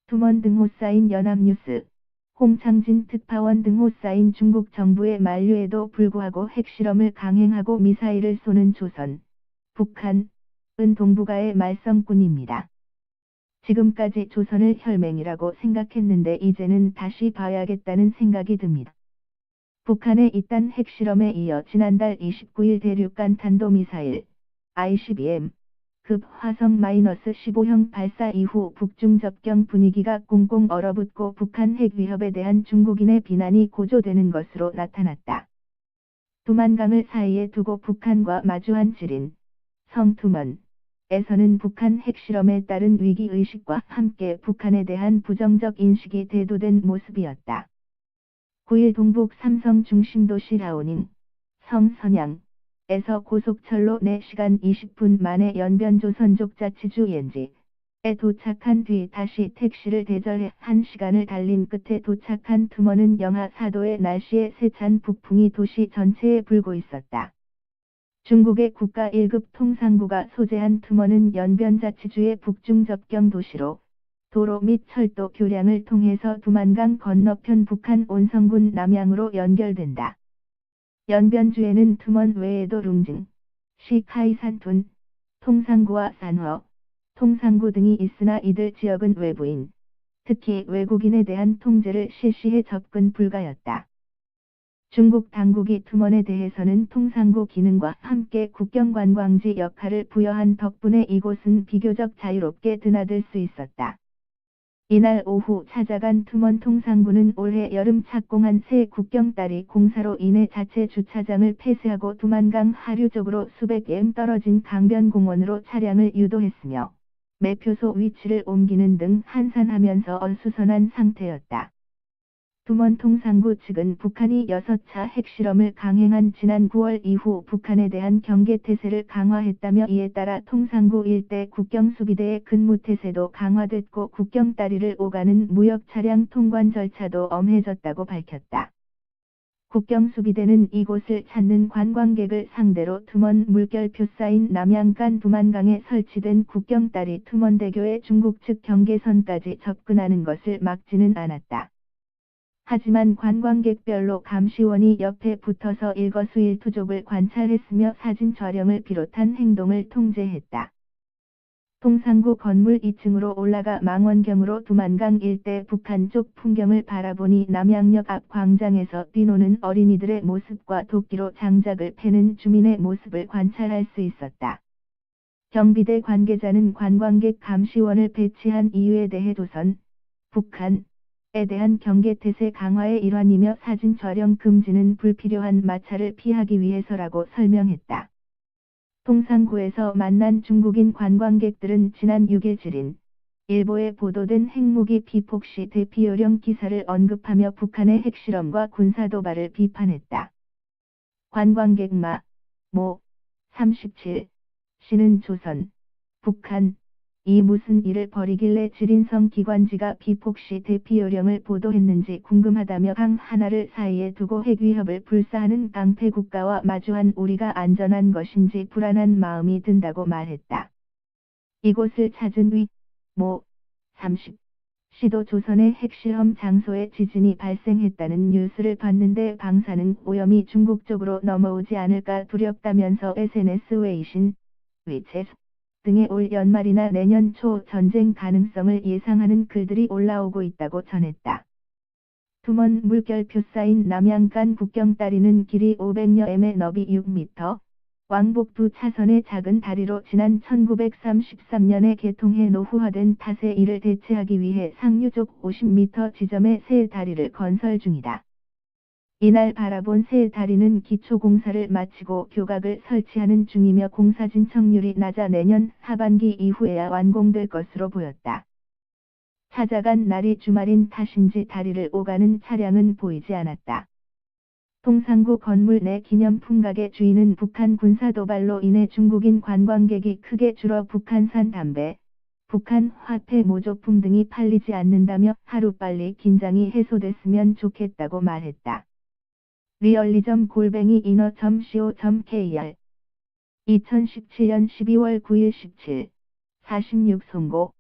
투먼 등호 쌓인 연합뉴스. 홍창진 특파원 등호 쌓인 중국 정부의 만류에도 불구하고 핵실험을 강행하고 미사일을 쏘는 조선, 북한은 동북아의 말썽꾼입니다. 지금까지 조선을 혈맹이라고 생각했는데 이제는 다시 봐야겠다는 생각이 듭니다. 북한의 이딴 핵실험에 이어 지난달 29일 대륙간 탄도미사일 ICBM 급 화성-15형 발사 이후 북중 접경 분위기가 꽁꽁 얼어붙고 북한 핵 위협에 대한 중국인의 비난이 고조되는 것으로 나타났다. 두만강을 사이에 두고 북한과 마주한 지린, 성투먼에서는 북한 핵실험에 따른 위기의식과 함께 북한에 대한 부정적 인식이 대두된 모습이었다. 9일 동북 삼성 중심도시 라오닝, 성선양에서 고속철로 4시간 20분 만에 연변조선족 자치주 옌지에 도착한 뒤 다시 택시를 대절해 1시간을 달린 끝에 도착한 투먼은 영하 4도의 날씨에 세찬 북풍이 도시 전체에 불고 있었다. 중국의 국가 1급 통상구가 소재한 투먼은 연변자치주의 북중 접경 도시로 도로 및 철도 교량을 통해서 두만강 건너편 북한 온성군 남양으로 연결된다. 연변주에는 투먼 외에도 룽징, 시카이산툰, 통상구와 산허, 통상구 등이 있으나 이들 지역은 외부인, 특히 외국인에 대한 통제를 실시해 접근 불가였다. 중국 당국이 투먼에 대해서는 통상구 기능과 함께 국경관광지 역할을 부여한 덕분에 이곳은 비교적 자유롭게 드나들 수 있었다. 이날 오후 찾아간 투먼 통상구는 올해 여름 착공한 새 국경다리 공사로 인해 자체 주차장을 폐쇄하고 두만강 하류 쪽으로 수백 m 떨어진 강변공원으로 차량을 유도했으며 매표소 위치를 옮기는 등 한산하면서 어수선한 상태였다. 투먼 통상구 측은 북한이 6차 핵실험을 강행한 지난 9월 이후 북한에 대한 경계태세를 강화했다며 이에 따라 통상구 일대 국경수비대의 근무태세도 강화됐고 국경다리를 오가는 무역차량 통관 절차도 엄해졌다고 밝혔다. 국경수비대는 이곳을 찾는 관광객을 상대로 투먼 물결표 쌓인 남양간 두만강에 설치된 국경다리 투먼대교의 중국 측 경계선까지 접근하는 것을 막지는 않았다. 하지만 관광객별로 감시원이 옆에 붙어서 일거수일투족을 관찰했으며 사진 촬영을 비롯한 행동을 통제했다. 통상구 건물 2층으로 올라가 망원경으로 두만강 일대 북한 쪽 풍경을 바라보니 남양역 앞 광장에서 뛰노는 어린이들의 모습과 도끼로 장작을 패는 주민의 모습을 관찰할 수 있었다. 경비대 관계자는 관광객 감시원을 배치한 이유에 대해 조선, 북한에 대한 경계태세 강화의 일환이며 사진 촬영 금지는 불필요한 마찰을 피하기 위해서라고 설명했다. 통상구에서 만난 중국인 관광객들은 지난 6일 지린, 일보에 보도된 핵무기 비폭 시 대피 요령 기사를 언급하며 북한의 핵실험과 군사도발을 비판했다. 관광객 모 37 씨는 조선, 북한 이 무슨 일을 벌이길래 지린성 기관지가 비폭 시 대피 요령을 보도했는지 궁금하다며 강 하나를 사이에 두고 핵 위협을 불사하는 깡패 국가와 마주한 우리가 안전한 것인지 불안한 마음이 든다고 말했다. 이곳을 찾은 모 30 씨도 조선의 핵실험 장소에 지진이 발생했다는 뉴스를 봤는데 방사능 오염이 중국 쪽으로 넘어오지 않을까 두렵다면서 SNS 웨이신, 위챗 등에 올 연말이나 내년 초 전쟁 가능성을 예상하는 글들이 올라오고 있다고 전했다. 투먼 물결표 쌓인 남양간 국경다리는 길이 500여 m에 너비 6m, 왕복 두 차선의 작은 다리로 지난 1933년에 개통해 노후화된 탓에 이를 대체하기 위해 상류쪽 50m 지점에 새 다리를 건설 중이다. 이날 바라본 새 다리는 기초공사를 마치고 교각을 설치하는 중이며 공사 진척률이 낮아 내년 하반기 이후에야 완공될 것으로 보였다. 찾아간 날이 주말인 탓인지 다리를 오가는 차량은 보이지 않았다. 통상구 건물 내 기념품 가게 주인은 북한 군사도발로 인해 중국인 관광객이 크게 줄어 북한산 담배, 북한 화폐 모조품 등이 팔리지 않는다며 하루빨리 긴장이 해소됐으면 좋겠다고 말했다. realism@inner.co.kr 2017년 12월 9일 17, 46 송고